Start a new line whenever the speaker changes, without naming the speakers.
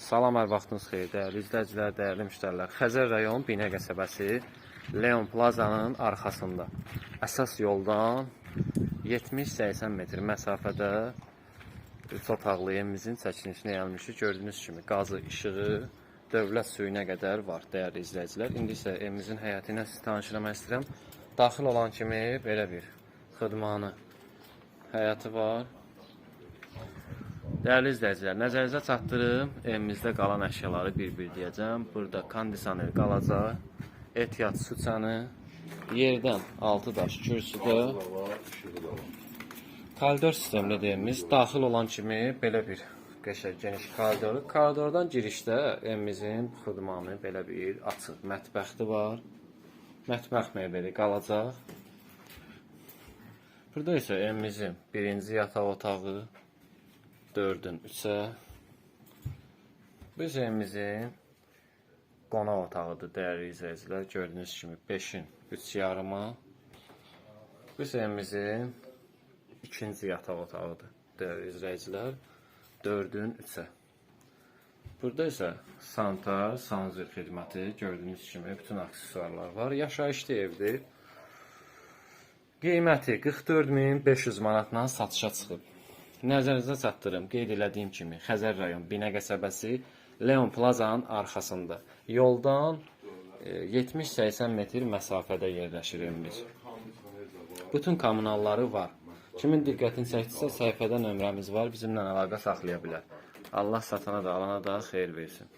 Salam, hər vaxtınız xeyir, dəyərli izləyicilər, dəyərli müştərilər. Xəzər rayon Binə qəsəbəsi Leon Plazanın arxasında əsas yoldan 70-80 metr məsafədə 3 otaqlı evimizin çəkilişini gəlmişik. Gördüyünüz kimi qazı, işığı, dövlət suyuna qədər var, dəyərli izləyicilər. İndi isə evimizin həyəti ilə sizi tanış eləmək istəyirəm. Daxil olan kimi belə bir xidmanı həyəti var. Dəyərli izləyicilər, nəzərinizə çatdırım, evimizdə qalan əşyaları bir-bir deyəcəm. Burada kondisioner qalacaq, ehtiyat su çanı, yerdən 6 daş kürsüdə, koridor sistemli evimiz. Daxil olan kimi belə bir qəşəng geniş koridoru. Koridordan girişdə evimizin xidmanı belə bir açıq mətbəxi var. Mətbəx mebeli qalacaq. Burada isə evimizin birinci yataq otağı, 4-ün 3-ə. Bu evimizin qonaq otağıdır, dəyərli izləyicilər. Gördüyünüz kimi 5-in 3,5-a. Bu evimizin ikinci yataq otağıdır, dəyərli izləyicilər. 4-ün 3-ə. Burada isə sanitar, sanuzel xidməti, gördüyünüz kimi bütün aksesuarlar var. Yaşayışlı evdir. Qiyməti 44.500 manatla satışa çıxıb. Nəzərinizə çatdırım, qeyd elədiyim kimi Xəzər rayon Binə qəsəbəsi Leon Plazanın arxasında yoldan 70-80 metr məsafədə yerləşir evimiz. Bütün kommunalları var. Kimin diqqətini çəkdirsə səhifədə nömrəmiz var, bizimlə əlaqə saxlaya bilər. Allah satana da alana da xeyir versin.